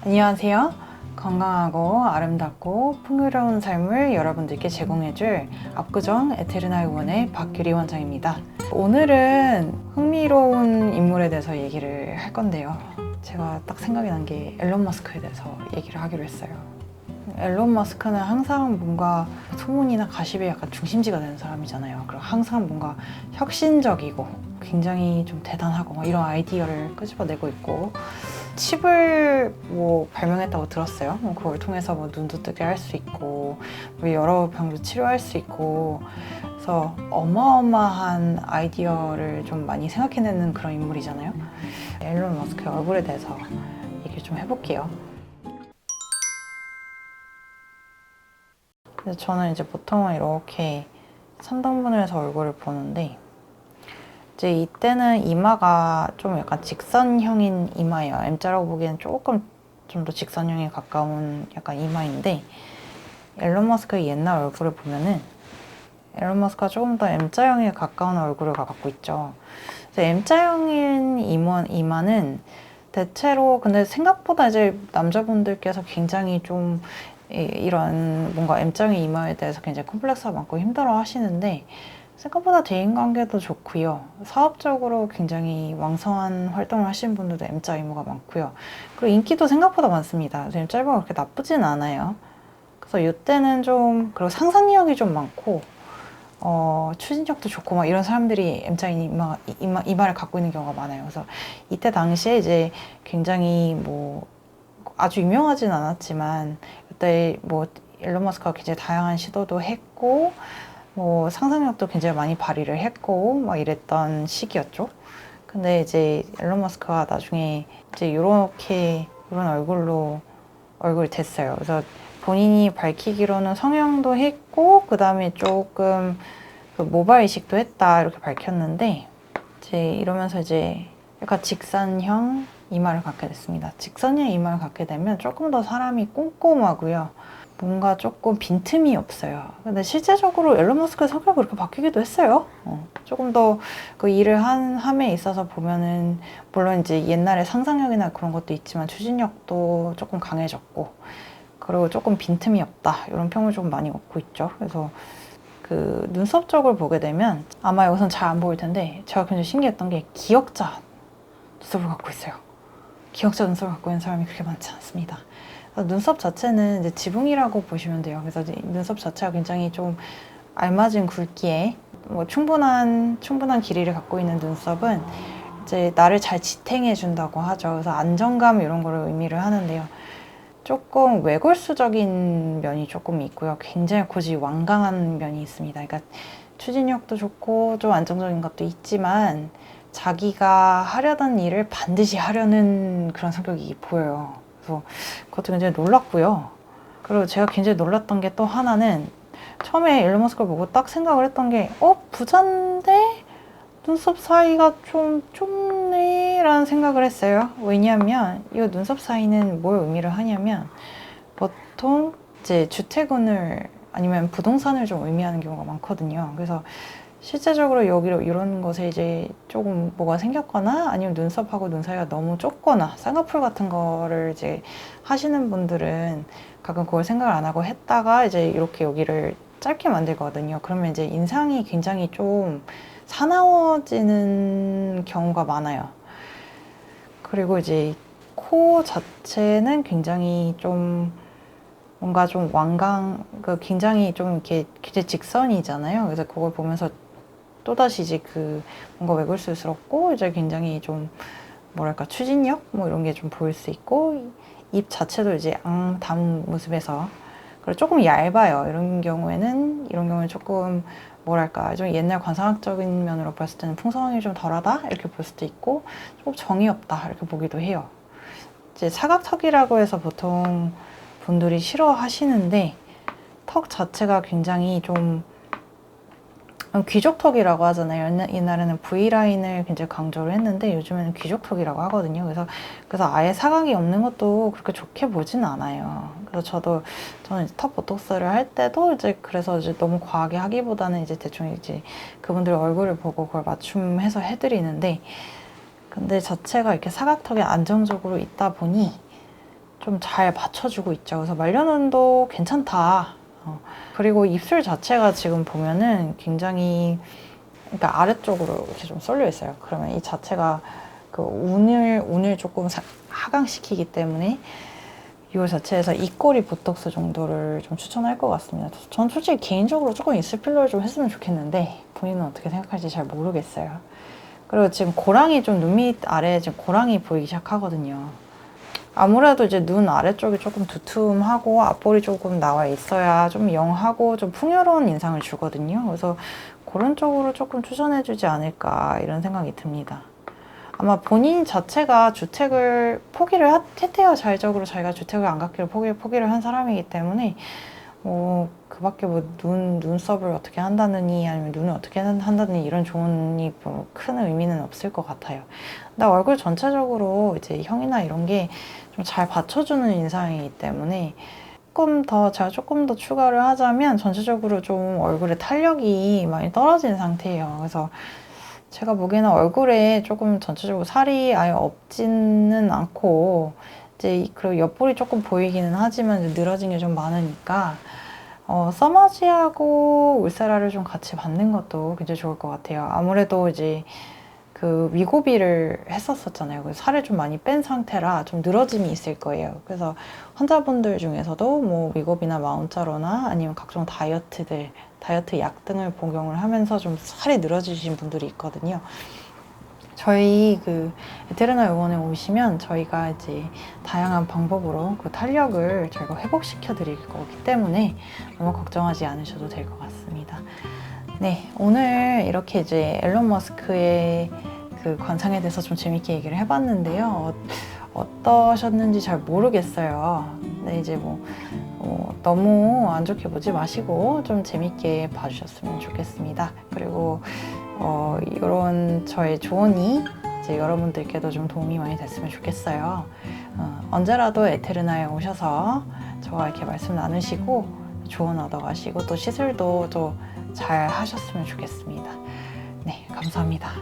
안녕하세요. 건강하고 아름답고 풍요로운 삶을 여러분들께 제공해줄 압구정 에테르나 의원의 박규리 원장입니다. 오늘은 흥미로운 인물에 대해서 얘기를 할 건데요. 제가 딱 생각이 난 게 앨런 머스크에 대해서 얘기를 하기로 했어요. 앨런 머스크는 항상 뭔가 소문이나 가십의 약간 중심지가 되는 사람이잖아요. 그리고 항상 뭔가 혁신적이고 굉장히 좀 대단하고 막 이런 아이디어를 끄집어내고 있고, 칩을 뭐 발명했다고 들었어요. 그걸 통해서 뭐 눈도 뜨게 할 수 있고 뭐 여러 병도 치료할 수 있고, 그래서 어마어마한 아이디어를 좀 많이 생각해내는 그런 인물이잖아요. 앨런 머스크의 얼굴에 대해서 얘기를 좀 해볼게요. 그래서 저는 이제 보통은 이렇게 3등분을 해서 얼굴을 보는데, 이제 이때는 이마가 좀 약간 직선형인 이마예요. M자라고 보기에는 조금 좀 더 직선형에 가까운 약간 이마인데, 앨런 머스크의 옛날 얼굴을 보면은 앨런 머스크가 조금 더 M자형에 가까운 얼굴을 갖고 있죠. 그래서 M자형인 이마는 대체로 근데 생각보다 이제 남자분들께서 굉장히 좀 이런 뭔가 M자형의 이마에 대해서 굉장히 컴플렉스가 많고 힘들어 하시는데, 생각보다 대인관계도 좋고요. 사업적으로 굉장히 왕성한 활동을 하시는 분들도 M자 이모가 많고요. 그리고 인기도 생각보다 많습니다. M자 이모가 그렇게 나쁘진 않아요. 그래서 이때는 좀, 그리고 상상력이 좀 많고, 추진력도 좋고 막 이런 사람들이 M자 이마를 갖고 있는 경우가 많아요. 그래서 이때 당시에 이제 굉장히 뭐 아주 유명하진 않았지만, 이때 뭐 일론 머스크가 굉장히 다양한 시도도 했고 뭐 상상력도 굉장히 많이 발휘를 했고 막 이랬던 시기였죠. 근데 이제 앨런 머스크가 나중에 이제 이런 얼굴이 됐어요. 그래서 본인이 밝히기로는 성형도 했고 그 다음에 조금 그 모발 이식도 했다 이렇게 밝혔는데, 이제 이러면서 이제 약간 직선형 이마를 갖게 됐습니다. 직선형 이마를 갖게 되면 조금 더 사람이 꼼꼼하고요. 뭔가 조금 빈틈이 없어요. 근데 실제적으로 앨런 머스크의 성격이 그렇게 바뀌기도 했어요. 조금 더 그 일을 함에 있어서 보면은, 물론 이제 옛날에 상상력이나 그런 것도 있지만 추진력도 조금 강해졌고, 그리고 조금 빈틈이 없다 이런 평을 좀 많이 얻고 있죠. 그래서 그 눈썹 쪽을 보게 되면 아마 여기선 잘 안 보일 텐데, 제가 굉장히 신기했던 게 기역자 눈썹을 갖고 있어요. 기역자 눈썹을 갖고 있는 사람이 그렇게 많지 않습니다. 눈썹 자체는 이제 지붕이라고 보시면 돼요. 그래서 눈썹 자체가 굉장히 좀 알맞은 굵기에 뭐 충분한 길이를 갖고 있는 눈썹은 이제 나를 잘 지탱해 준다고 하죠. 그래서 안정감 이런 거를 의미를 하는데요. 조금 외골수적인 면이 조금 있고요. 굉장히 고지 완강한 면이 있습니다. 그러니까 추진력도 좋고 좀 안정적인 것도 있지만 자기가 하려던 일을 반드시 하려는 그런 성격이 보여요. 그래서 그것도 굉장히 놀랐고요. 그리고 제가 굉장히 놀랐던 게 또 하나는, 처음에 일론 머스크를 보고 딱 생각을 했던 게, 부자인데 눈썹 사이가 좀 좁네 라는 생각을 했어요. 왜냐하면 이 눈썹 사이는 뭘 의미를 하냐면, 보통 이제 주택운을 아니면 부동산을 좀 의미하는 경우가 많거든요. 그래서 실제적으로 여기로 이런 것에 이제 조금 뭐가 생겼거나 아니면 눈썹하고 눈 사이가 너무 좁거나 쌍꺼풀 같은 거를 이제 하시는 분들은 가끔 그걸 생각을 안 하고 했다가 이제 이렇게 여기를 짧게 만들거든요. 그러면 이제 인상이 굉장히 좀 사나워지는 경우가 많아요. 그리고 이제 코 자체는 굉장히 좀 뭔가 좀 굉장히 좀 이렇게 굉장히 직선이잖아요. 그래서 그걸 보면서 또다시 이제 그 뭔가 외골수스럽고 이제 굉장히 좀 뭐랄까 추진력 뭐 이런 게 좀 보일 수 있고, 입 자체도 이제 앙담 모습에서, 그리고 조금 얇아요. 이런 경우에는 조금 뭐랄까 좀 옛날 관상학적인 면으로 봤을 때는 풍성함이 좀 덜하다 이렇게 볼 수도 있고, 조금 정이 없다 이렇게 보기도 해요. 이제 사각턱이라고 해서 보통 분들이 싫어하시는데, 턱 자체가 굉장히 좀 귀족턱이라고 하잖아요. 옛날에는 V라인을 굉장히 강조를 했는데 요즘에는 귀족턱이라고 하거든요. 그래서 아예 사각이 없는 것도 그렇게 좋게 보진 않아요. 그래서 저는 턱 보톡스를 할 때도 이제 그래서 이제 너무 과하게 하기보다는 이제 대충 이제 그분들의 얼굴을 보고 그걸 맞춤해서 해드리는데, 근데 자체가 이렇게 사각턱이 안정적으로 있다 보니 좀 잘 받쳐주고 있죠. 그래서 말려눈도 괜찮다. 그리고 입술 자체가 지금 보면은 굉장히 그러니까 아래쪽으로 이렇게 좀 쏠려 있어요. 그러면 이 자체가 그 운을 조금 하강시키기 때문에 이 자체에서 입꼬리 보톡스 정도를 좀 추천할 것 같습니다. 전 솔직히 개인적으로 조금 입술 필러를 좀 했으면 좋겠는데 본인은 어떻게 생각할지 잘 모르겠어요. 그리고 지금 고랑이 좀 눈 밑 아래에 지금 고랑이 보이기 시작하거든요. 아무래도 이제 눈 아래쪽이 조금 두툼하고 앞볼이 조금 나와 있어야 좀 영하고 좀 풍요로운 인상을 주거든요. 그래서 그런 쪽으로 조금 추천해주지 않을까 이런 생각이 듭니다. 아마 본인 자체가 주택을 포기를 했대요. 자의적으로 자기가 주택을 안 갖기로 포기를 한 사람이기 때문에 그 밖에 뭐 눈썹을 어떻게 한다느니 아니면 눈을 어떻게 한다느니 이런 조언이 뭐 큰 의미는 없을 것 같아요. 근데 얼굴 전체적으로 이제 형이나 이런 게 좀 잘 받쳐주는 인상이기 때문에 제가 조금 더 추가를 하자면 전체적으로 좀 얼굴에 탄력이 많이 떨어진 상태예요. 그래서 제가 보기에는 얼굴에 조금 전체적으로 살이 아예 없지는 않고 이제 그리고 옆볼이 조금 보이기는 하지만 이제 늘어진 게 좀 많으니까 써마지하고 울세라를 좀 같이 받는 것도 굉장히 좋을 것 같아요. 아무래도 이제 그 위고비를 했었잖아요. 그래서 살을 좀 많이 뺀 상태라 좀 늘어짐이 있을 거예요. 그래서 환자분들 중에서도 뭐 위고비나 마운짜로나 아니면 각종 다이어트 약 등을 복용을 하면서 좀 살이 늘어지신 분들이 있거든요. 저희 그 에테르나 요원에 오시면 저희가 이제 다양한 방법으로 그 탄력을 저희가 회복시켜 드릴 거기 때문에 너무 걱정하지 않으셔도 될 것 같습니다. 네, 오늘 이렇게 이제 앨런 머스크의 그 관상에 대해서 좀 재밌게 얘기를 해봤는데요. 어떠셨는지 잘 모르겠어요. 근데 이제 너무 안 좋게 보지 마시고 좀 재밌게 봐주셨으면 좋겠습니다. 그리고 이런 저의 조언이 이제 여러분들께도 좀 도움이 많이 됐으면 좋겠어요. 언제라도 에테르나에 오셔서 저와 이렇게 말씀 나누시고 조언 얻어가시고 또 시술도 좀 잘 하셨으면 좋겠습니다. 네, 감사합니다.